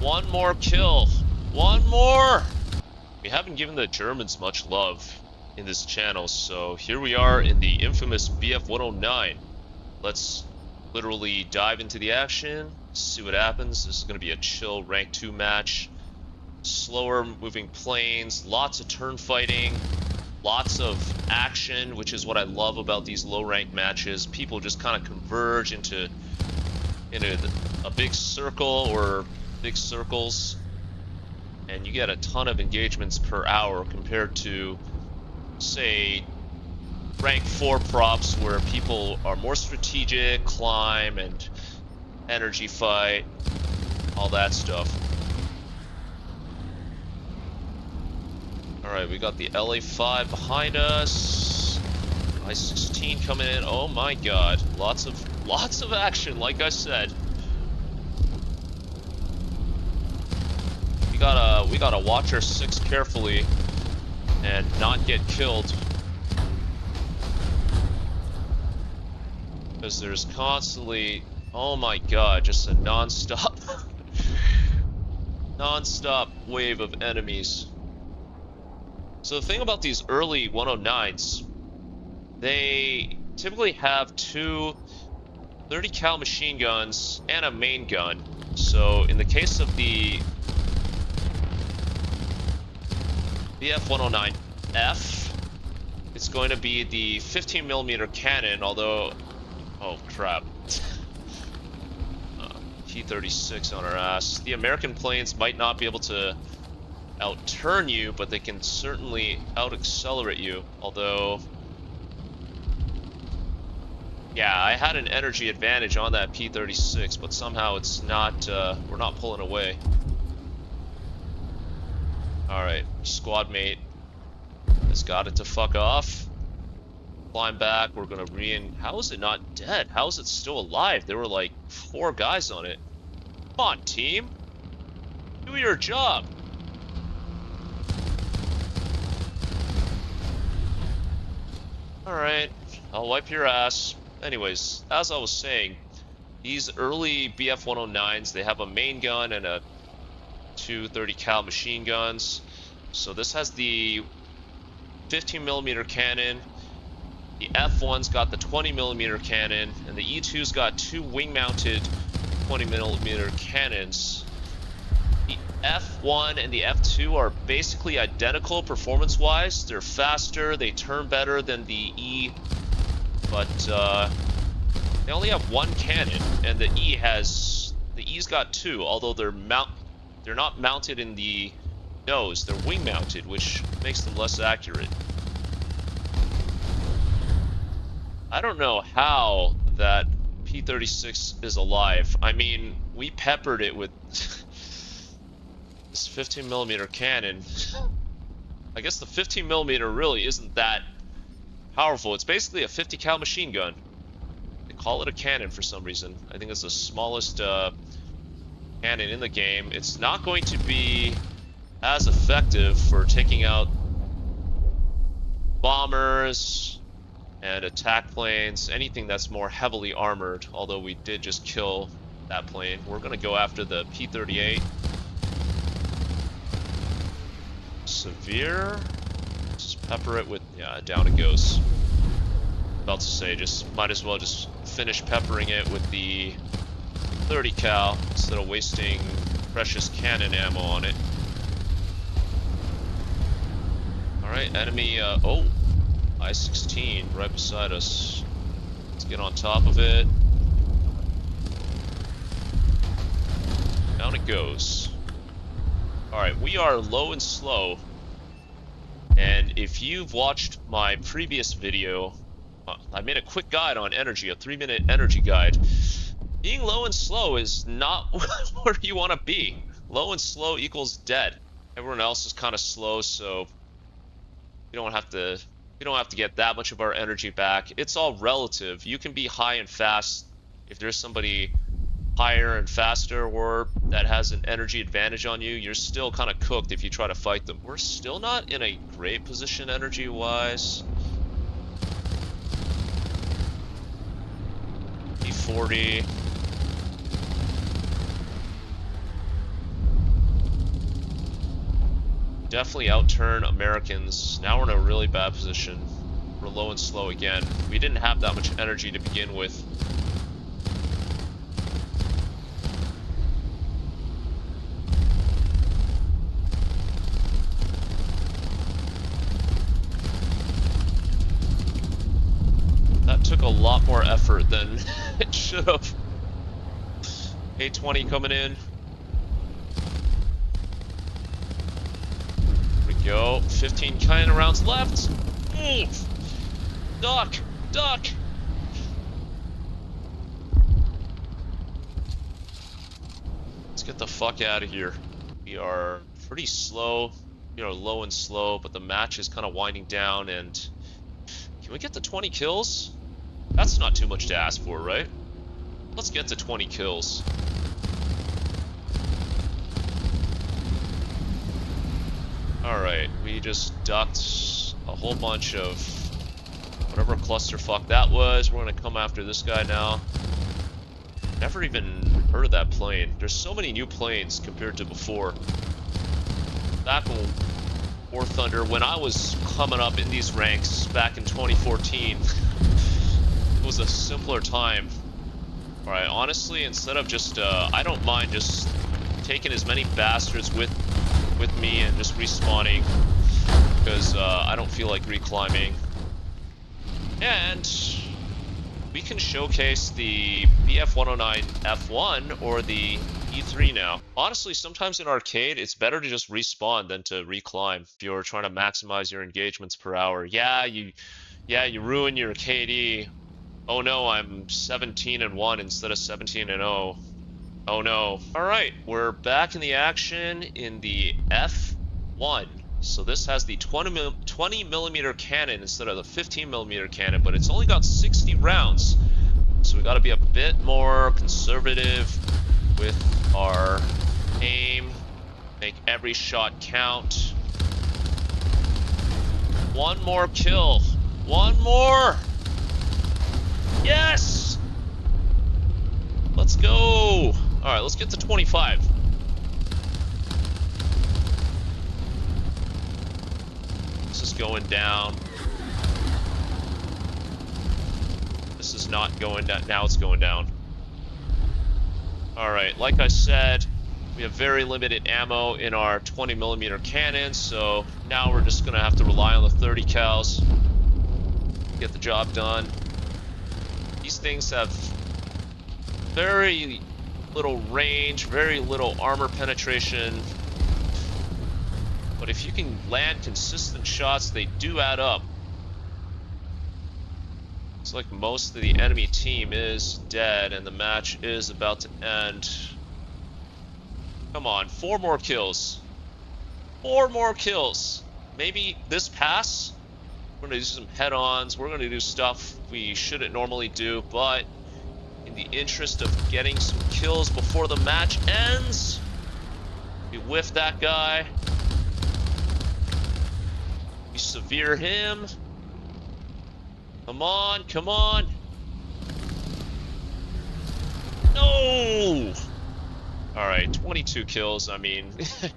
One more kill. One more! We haven't given the Germans much love in this channel, so here we are in the infamous BF-109. Let's literally dive into the action, see what happens. This is going to be a chill rank 2 match. Slower moving planes, lots of turn fighting, lots of action, which is what I love about these low rank matches. People just kind of converge into a big circle or big circles, and you get a ton of engagements per hour compared to, say, rank 4 props where people are more strategic, climb and energy fight, all that stuff. Alright, we got the LA-5 behind us. I-16 coming in. Oh my god. Lots of action, like I said. We gotta watch our 6 carefully and not get killed. Because there's constantly, oh my god, just a non-stop non-stop wave of enemies. So the thing about these early 109s, they typically have 2 30 cal machine guns and a main gun. So in the case of the BF-109F, it's going to be the 15mm cannon, although, oh crap, T-36 on our ass. The American planes might not be able to outturn you, but they can certainly out-accelerate you, although, yeah, I had an energy advantage on that P-36, but somehow it's not, we're not pulling away. Alright, squad mate has got it to fuck off. Climb back, we're gonna how is it not dead? How is it still alive? There were like 4 guys on it. Come on, team! Do your job! Alright, I'll wipe your ass. Anyways, as I was saying, these early BF-109s, they have a main gun and a 2 30 cal machine guns. So this has the 15mm cannon, the F1's got the 20mm cannon, and the E2's got 2 wing-mounted 20mm cannons. The F1 and the F2 are basically identical performance-wise. They're faster, they turn better than the E, but they only have 1 cannon, and the E's got 2, although they're not mounted in the nose, they're wing mounted, which makes them less accurate. I don't know how that P-36 is alive. I mean, we peppered it with this 15mm cannon. I guess the 15mm really isn't that powerful. It's basically a 50 cal machine gun. They call it a cannon for some reason. I think it's the smallest cannon in the game. It's not going to be as effective for taking out bombers and attack planes, anything that's more heavily armored, although we did just kill that plane. We're gonna go after the P-38. Severe. Just pepper it with, yeah, down it goes. About to say, just might as well just finish peppering it with the 30 cal instead of wasting precious cannon ammo on it. Alright, enemy, oh, I-16 right beside us. Let's get on top of it. Down it goes. Alright, we are low and slow. And if you've watched my previous video, I made a quick guide on energy, a 3-minute energy guide. Being low and slow is not where you want to be. Low and slow equals dead. Everyone else is kind of slow, so we don't have to get that much of our energy back. It's all relative. You can be high and fast if there's somebody higher and faster or that has an energy advantage on you. You're still kind of cooked if you try to fight them. We're still not in a great position energy wise. P40. definitely outturn Americans. Now we're in a really bad position. We're low and slow again. We didn't have that much energy to begin with. That took a lot more effort than it should have. A-20 coming in. Here we go. 15 cannon rounds left. Duck! Duck! Let's get the fuck out of here. We are pretty slow. We are low and slow, but the match is kind of winding down, and can we get to 20 kills? That's not too much to ask for, right? Let's get to 20 kills. Alright, we just ducked a whole bunch of whatever clusterfuck that was. We're gonna come after this guy now. Never even heard of that plane. There's so many new planes compared to before. Back when War Thunder, when I was coming up in these ranks back in 2014, it was a simpler time. Alright, honestly, instead of just, I don't mind just taking as many bastards with me and just respawning, because I don't feel like reclimbing. And we can showcase the BF-109 F1 or the E3 now. Honestly, sometimes in arcade, it's better to just respawn than to reclimb if you're trying to maximize your engagements per hour. Yeah, you ruin your KD. Oh no, I'm 17-1 instead of 17-0. Oh no. Alright, we're back in the action in the F1. So this has the 20 millimeter cannon instead of the 15 millimeter cannon, but it's only got 60 rounds. So we gotta be a bit more conservative with our aim. Make every shot count. One more kill. One more! Yes! Let's go! Alright, let's get to 25. This is going down. This is not going down. Now it's going down. Alright, like I said, we have very limited ammo in our 20 millimeter cannon, so now we're just gonna have to rely on the 30 cals. Get the job done. These things have very little range, very little armor penetration. But if you can land consistent shots, they do add up. Looks like most of the enemy team is dead and the match is about to end. Come on, 4 more kills. 4 more kills. Maybe this pass? We're gonna do some head-ons. We're gonna do stuff we shouldn't normally do, but in the interest of getting some kills before the match ends, we whiff that guy. We severe him. Come on, come on. No! Alright, 22 kills. I mean,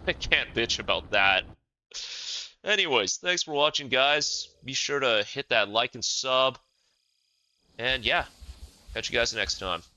I can't bitch about that. Anyways, thanks for watching, guys. Be sure to hit that like and sub. And yeah, catch you guys next time.